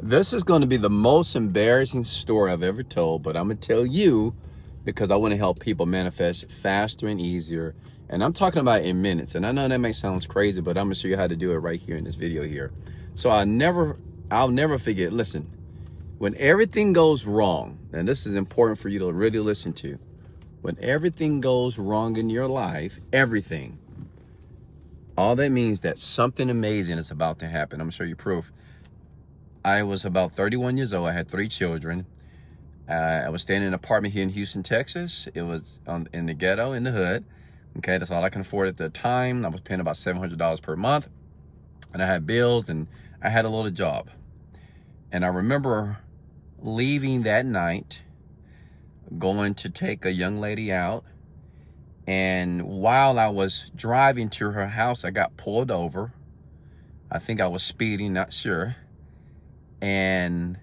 This is going to be the most embarrassing story I've ever told, but I'm going to tell you because I want to help people manifest faster and easier. And I'm talking about in minutes. And I know that may sound crazy, but I'm going to show you how to do it right here in this video here. So I'll never forget. Listen, when everything goes wrong, and this is important for you to really listen to, when everything goes wrong in your life, everything, all that means that something amazing is about to happen. I'm going to show you proof. I was about 31 years old. I had 3 children. I was staying in an apartment here in Houston, Texas. It was in the ghetto, in the hood. Okay, that's all I can afford at the time. I was paying about $700 per month. And I had bills, and I had a little job. And I remember leaving that night, going to take a young lady out. And while I was driving to her house, I got pulled over. I think I was speeding, not sure. And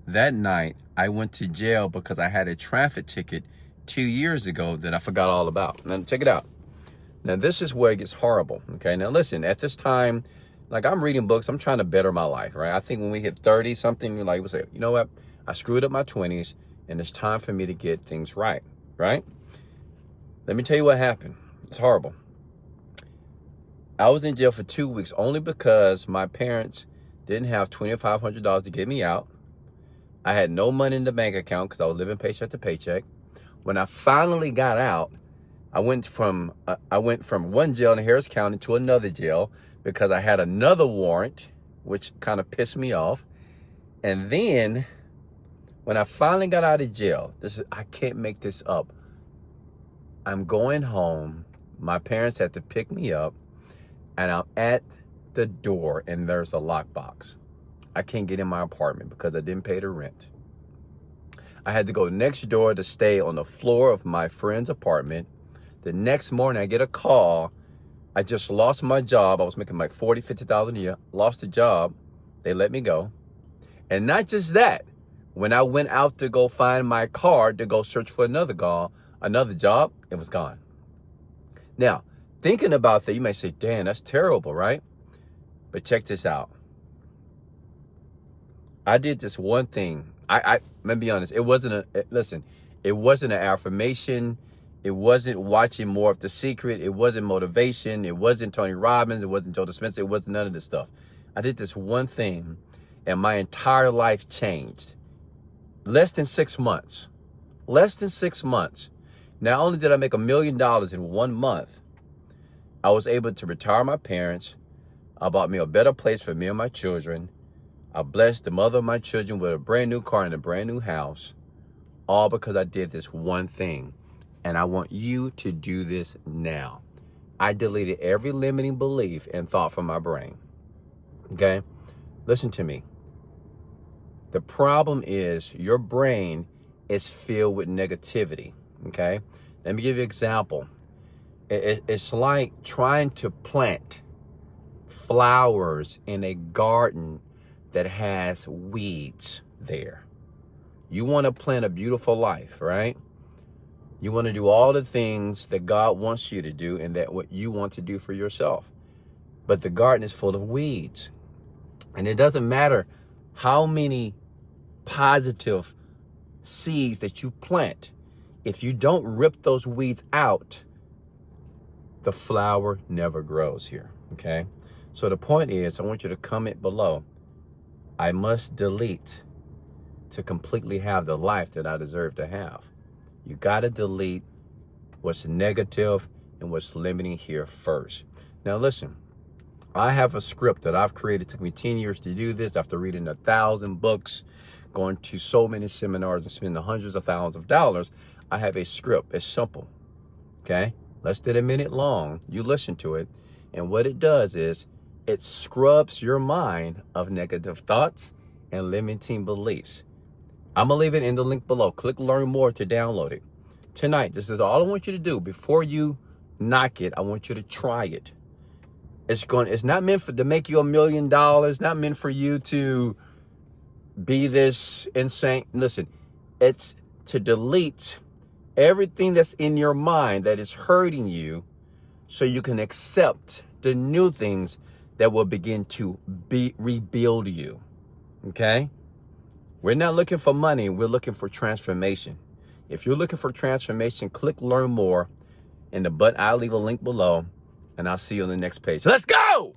that night, I went to jail because I had a traffic ticket 2 years ago that I forgot all about. Now, check it out. Now, this is where it gets horrible, okay? Now, listen, at this time, like, I'm reading books. I'm trying to better my life, right? I think when we hit 30-something, like, we'll say, you know what? I screwed up my 20s, and it's time for me to get things right, right? Let me tell you what happened. It's horrible. I was in jail for 2 weeks only because my parents didn't have $2,500 to get me out. I had no money in the bank account because I was living paycheck to paycheck. When I finally got out, I went from one jail in Harris County to another jail because I had another warrant, which kind of pissed me off. And then when I finally got out of jail, I can't make this up. I'm going home. My parents had to pick me up, and I'm at the door, and there's a lockbox. I can't get in my apartment because I didn't pay the rent. I had to go next door to stay on the floor of my friend's apartment. The next morning, I get a call. I just lost my job. I was making like $40,000, $50,000 a year. Lost the job. They let me go. And not just that. When I went out to go find my card to go search for another job, it was gone. Now, thinking about that, you may say, "Dan, that's terrible, right?" But check this out. I did this one thing. Let me be honest. It wasn't an affirmation. It wasn't watching more of The Secret. It wasn't motivation. It wasn't Tony Robbins. It wasn't Joe Dispenza. It wasn't none of this stuff. I did this one thing, and my entire life changed. Less than 6 months. Less than 6 months. Not only did I make $1 million in 1 month, I was able to retire my parents. I bought me a better place for me and my children. I blessed the mother of my children with a brand new car and a brand new house, all because I did this one thing. And I want you to do this now. I deleted every limiting belief and thought from my brain. Okay? Listen to me. The problem is your brain is filled with negativity. Okay? Let me give you an example. It's like trying to plant flowers in a garden that has weeds there. You want to plant a beautiful life, right? You want to do all the things that God wants you to do and that what you want to do for yourself. But the garden is full of weeds. And it doesn't matter how many positive seeds that you plant. If you don't rip those weeds out, the flower never grows here, okay? So the point is, I want you to comment below. I must delete to completely have the life that I deserve to have. You got to delete what's negative and what's limiting here first. Now listen, I have a script that I've created. It took me 10 years to do this after reading 1,000 books, going to so many seminars and spending hundreds of thousands of dollars. I have a script. It's simple, okay? Less than a minute long. You listen to it. And what it does is it scrubs your mind of negative thoughts and limiting beliefs. I'm going to leave it in the link below. Click learn more to download it. Tonight, this is all I want you to do. Before you knock it, I want you to try it. It's not meant to make you $1 million. Not meant for you to be this insane. Listen, it's to delete everything that's in your mind that is hurting you so you can accept the new things that will begin to rebuild you. Okay? We're not looking for money. We're looking for transformation. If you're looking for transformation, click learn more in the but I'll leave a link below, and I'll see you on the next page. Let's go!